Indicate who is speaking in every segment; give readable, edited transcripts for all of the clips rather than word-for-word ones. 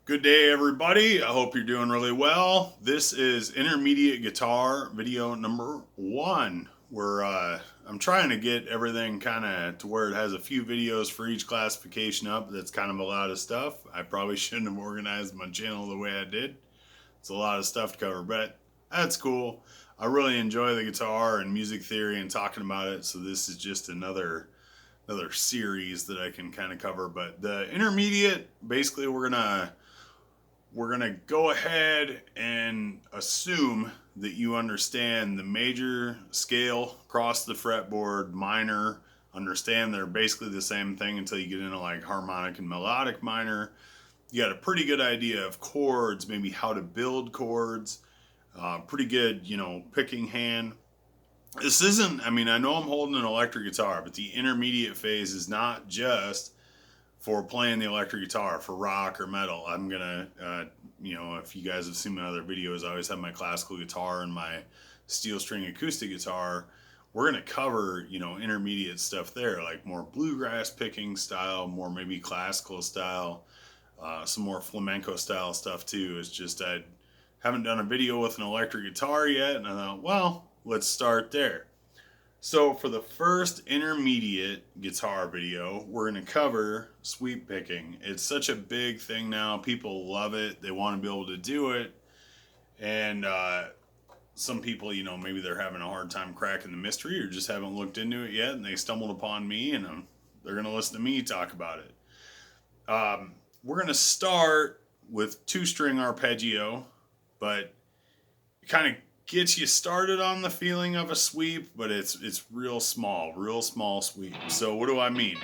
Speaker 1: Good day, everybody. I hope you're doing really well. This is intermediate guitar video number 1. Where I'm trying to get everything kind of to where it has a few videos for each classification up. That's kind of a lot of stuff. I probably shouldn't have organized my channel the way I did. It's a lot of stuff to cover, but that's cool. I really enjoy the guitar and music theory and talking about it. So this is just another series that I can kind of cover. But the intermediate, basically, we're gonna go ahead and assume that you understand the major scale across the fretboard, minor, understand they're basically the same thing until you get into like harmonic and melodic minor. You got a pretty good idea of chords, maybe how to build chords, pretty good, picking hand. This isn't, I know I'm holding an electric guitar, but the intermediate phase is not just for playing the electric guitar for rock or metal. I'm gonna, if you guys have seen my other videos, I always have my classical guitar and my steel string acoustic guitar. We're gonna cover, intermediate stuff there, like more bluegrass picking style, more maybe classical style, some more flamenco style stuff too. It's just I haven't done a video with an electric guitar yet, and I thought, well, let's start there. So for the first intermediate guitar video, we're going to cover sweep picking. It's such a big thing now. People love it. They want to be able to do it. And some people, maybe they're having a hard time cracking the mystery or just haven't looked into it yet. And they stumbled upon me and they're going to listen to me talk about it. We're going to start with 2-string arpeggio, but kind of gets you started on the feeling of a sweep, but it's real small sweep. So what do I mean?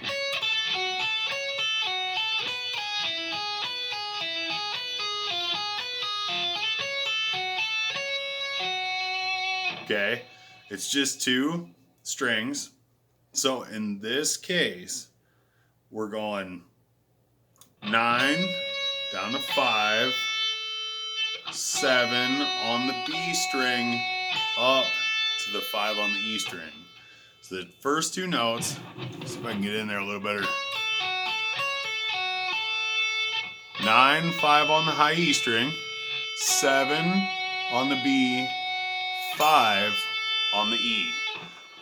Speaker 1: Okay, it's just 2 strings. So in this case, we're going 9 down to 5, 7 on the B string, up to the 5 on the E string. So the first 2 notes, see if I can get in there a little better. 9, 5 on the high E string, 7 on the B, 5 on the E.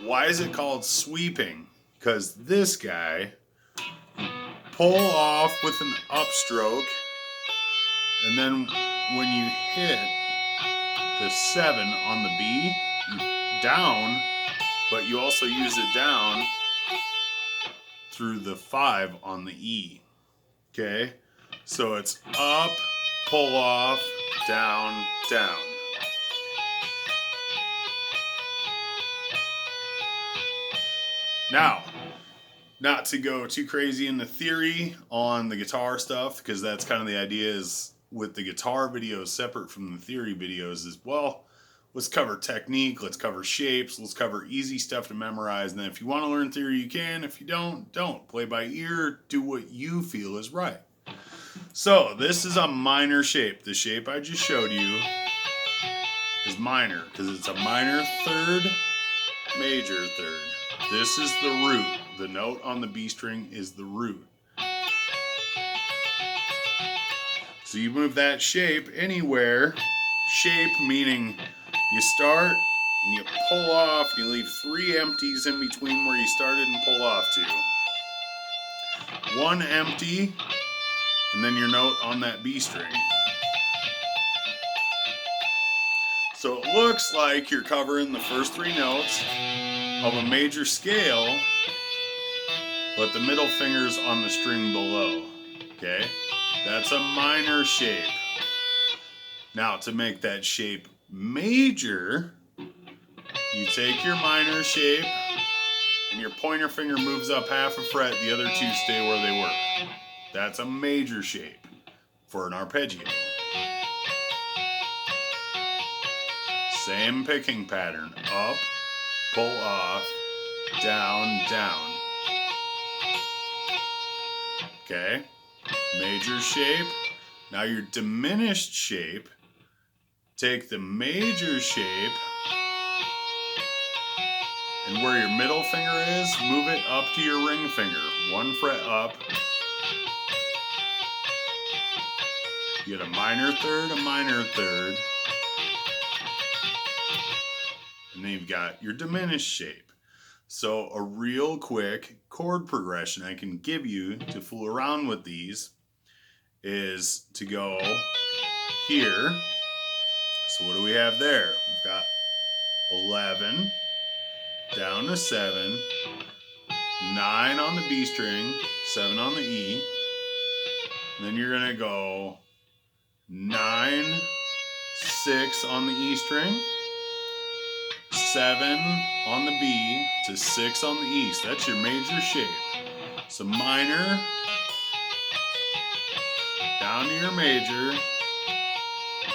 Speaker 1: Why is it called sweeping? Because this guy, pull off with an upstroke, and then when you hit the 7 on the B, you down, but you also use it down through the 5 on the E. Okay? So it's up, pull off, down, down. Now, not to go too crazy in the theory on the guitar stuff, because that's kind of the idea is with the guitar videos separate from the theory videos is, well, let's cover technique, let's cover shapes, let's cover easy stuff to memorize, and then if you want to learn theory, you can. If you don't. Play by ear, do what you feel is right. So this is a minor shape. The shape I just showed you is minor, because it's a minor third, major third. This is the root. The note on the B string is the root. So you move that shape anywhere. Shape meaning you start and you pull off, and you leave 3 empties in between where you started and pull off to. 1 empty, and then your note on that B string. So it looks like you're covering the first 3 notes of a major scale, but the middle finger's on the string below. Okay? That's a minor shape. Now, to make that shape major, you take your minor shape and your pointer finger moves up half a fret, the other 2 stay where they were. That's a major shape for an arpeggio. Same picking pattern. Up, pull off, down, down. Okay? Major shape. Now your diminished shape, take the major shape, and where your middle finger is, move it up to your ring finger. 1 fret up. You get a minor third, and then you've got your diminished shape. So a real quick chord progression I can give you to fool around with these is to go here. So what do we have there? We've got 11, down to 7, 9 on the B string, 7 on the E. And then you're going to go 9, 6 on the E string, 7 on the B to 6 on the E. So that's your major shape. So minor, down to your major,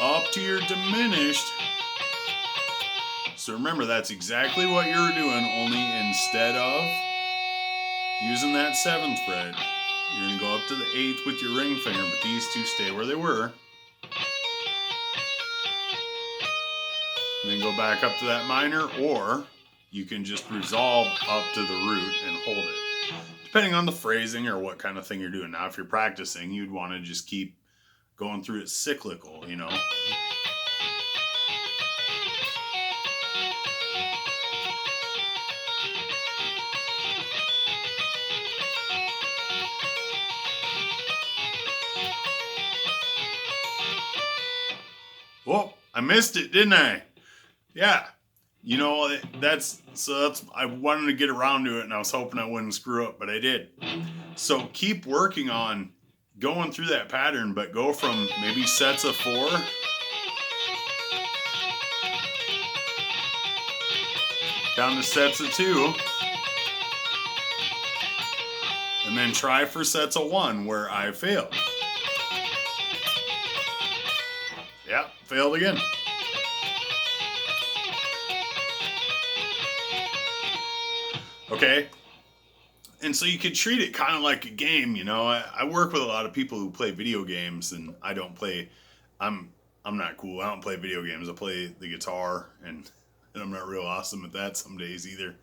Speaker 1: up to your diminished. So remember, that's exactly what you were doing, only instead of using that 7th fret, you're going to go up to the 8th with your ring finger, but these two stay where they were. And then go back up to that minor, or you can just resolve up to the root and hold it, depending on the phrasing or what kind of thing you're doing. Now, if you're practicing, you'd want to just keep going through it cyclical, you know. Whoa, I missed it, didn't I? Yeah. You know, that's I wanted to get around to it, and I was hoping I wouldn't screw up, but I did. So keep working on going through that pattern, but go from maybe sets of 4 down to sets of 2, and then try for sets of 1 where I failed. Yeah, failed again. Okay, and so you could treat it kind of like a game, you know. I work with a lot of people who play video games, and I don't play. I'm not cool. I don't play video games. I play the guitar, and I'm not real awesome at that some days either.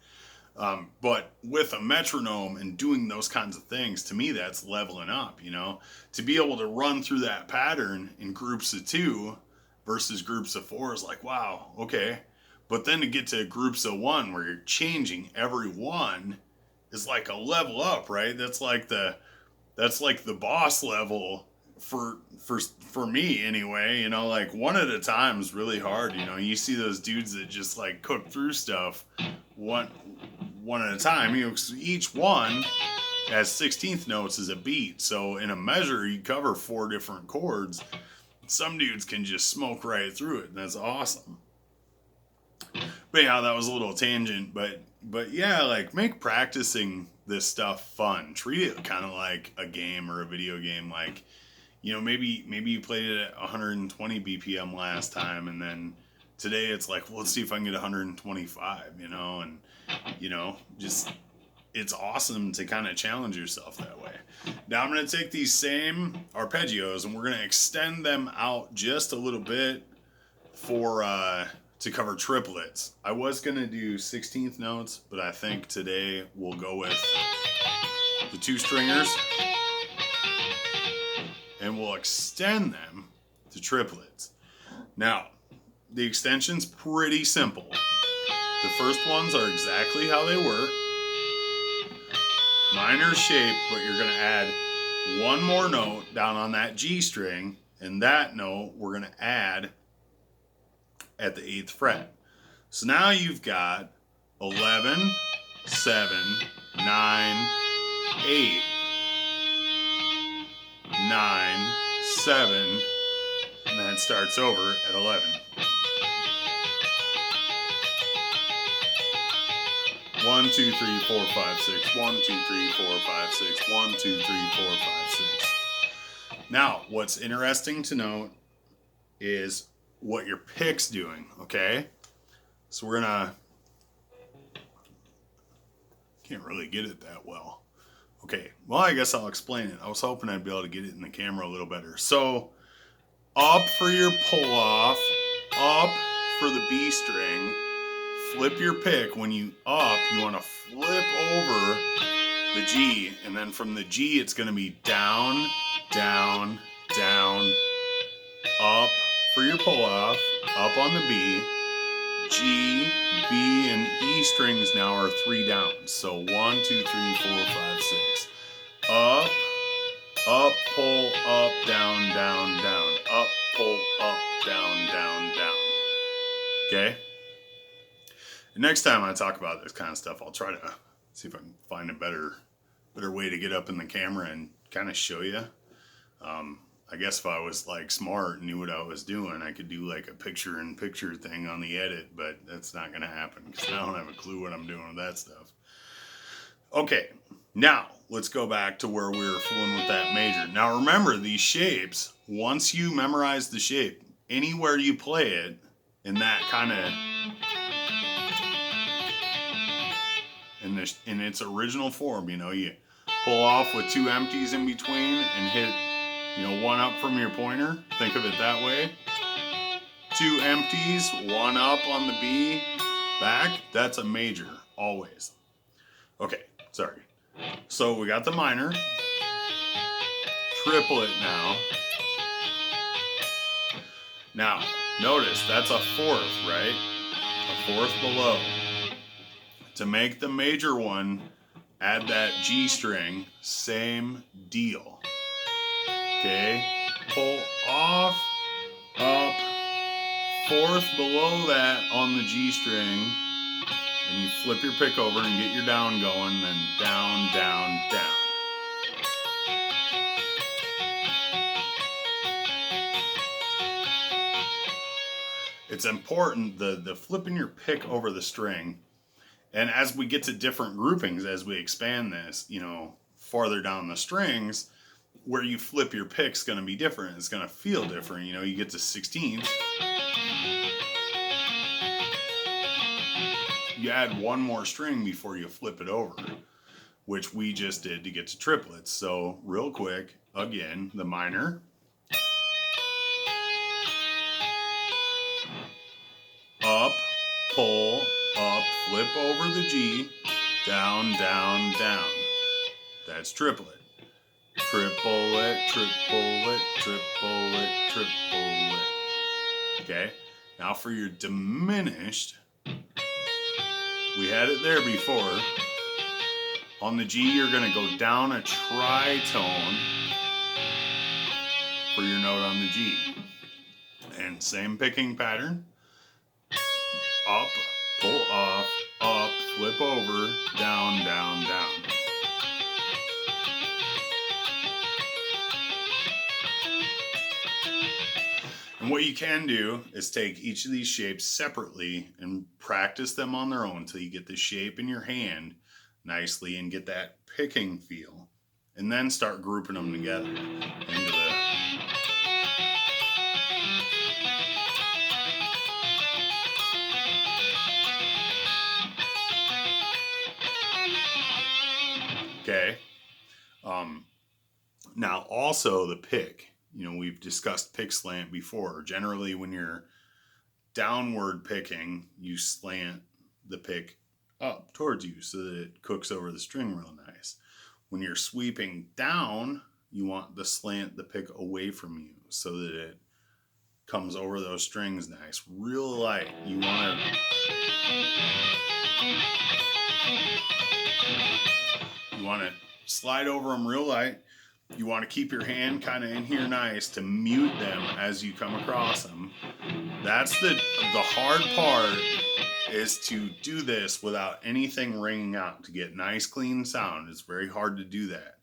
Speaker 1: But with a metronome and doing those kinds of things, to me, that's leveling up, you know. To be able to run through that pattern in groups of 2 versus groups of 4 is like, wow, okay. But then to get to groups of 1 where you're changing every one is like a level up, right? That's like the boss level for me anyway. You know, like 1 at a time is really hard. You know, you see those dudes that just like cook through stuff one at a time. You know, each one has 16th notes as a beat. So in a measure, you cover 4 different chords. Some dudes can just smoke right through it, and that's awesome. But yeah, that was a little tangent, but yeah, like make practicing this stuff fun. Treat it kind of like a game or a video game. Like, you know, maybe you played it at 120 BPM last time, and then today it's like, well, let's see if I can get 125, you know, and you know, just it's awesome to kind of challenge yourself that way. Now I'm going to take these same arpeggios and we're going to extend them out just a little bit for to cover triplets. I was going to do 16th notes, but I think today we'll go with the 2 stringers and we'll extend them to triplets. Now, the extension's pretty simple. The first ones are exactly how they were. Minor shape, but you're going to add 1 more note down on that G string, and that note we're going to add at the 8th fret. So now you've got 11, 7, 9, 8, 9, 7, and then it starts over at 11. 1, 2, 3, 4, 5, 6. 1, 2, 3, 4, 5, 6. 1, 2, 3, 4, 5, 6. Now, what's interesting to note is what your pick's doing, okay? So we're gonna, can't really get it that well. Okay, well, I guess I'll explain it. I was hoping I'd be able to get it in the camera a little better. So, up for your pull off, up for the B string, flip your pick. When you up, you want to flip over the G, and then from the G, it's going to be down, down, down, for your pull off, up on the B. G, B, and E strings now are 3 down. So 1, 2, 3, 4, 5, 6. Up, up, pull, up, down, down, down. Up, pull, up, down, down, down. Okay? And next time I talk about this kind of stuff, I'll try to see if I can find a better way to get up in the camera and kind of show you. I guess if I was like smart and knew what I was doing, I could do like a picture-in-picture thing on the edit, but that's not going to happen because I don't have a clue what I'm doing with that stuff. Okay, now let's go back to where we were fooling with that major. Now remember, these shapes, once you memorize the shape, anywhere you play it in that kind of, in its original form, you know, you pull off with 2 empties in between and hit, you know, 1 up from your pointer. Think of it that way. 2 empties, 1 up on the B, back. That's a major, always. Okay, sorry. So we got the minor. Triplet now. Now, notice that's a 4th, right? A 4th below. To make the major one, add that G string, same deal. Okay, pull off, up, 4th below that on the G string, and you flip your pick over and get your down going, then down, down, down. It's important, the flipping your pick over the string, and as we get to different groupings, as we expand this, you know, farther down the strings, where you flip your pick's going to be different. It's going to feel different. You know, you get to 16th. You add 1 more string before you flip it over, which we just did to get to triplets. So real quick, again, the minor. Up, pull, up, flip over the G, down, down, down. That's triplet. Triplet, triplet, triplet, triplet. Okay, now for your diminished, we had it there before. On the G, you're going to go down a tritone for your note on the G. And same picking pattern. Up, pull off, up, flip over, down, down, down. And what you can do is take each of these shapes separately and practice them on their own until you get the shape in your hand nicely and get that picking feel. And then start grouping them together into the... Okay. Now also the pick. You know, we've discussed pick slant before. Generally, when you're downward picking, you slant the pick up towards you so that it cooks over the string real nice. When you're sweeping down, you want to slant the pick away from you so that it comes over those strings nice. Real light. You want to slide over them real light. You want to keep your hand kind of in here nice to mute them as you come across them. That's the hard part, is to do this without anything ringing out, to get nice clean sound. It's very hard to do that.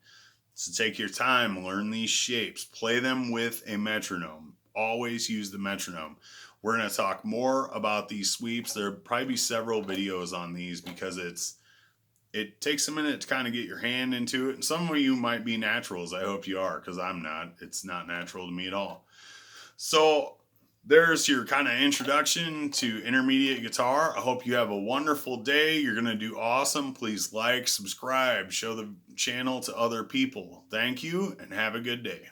Speaker 1: So take your time, learn these shapes, play them with a metronome. Always use the metronome. We're going to talk more about these sweeps. There'll probably be several videos on these because it takes a minute to kind of get your hand into it. And some of you might be naturals. I hope you are, because I'm not. It's not natural to me at all. So there's your kind of introduction to intermediate guitar. I hope you have a wonderful day. You're going to do awesome. Please like, subscribe, show the channel to other people. Thank you, and have a good day.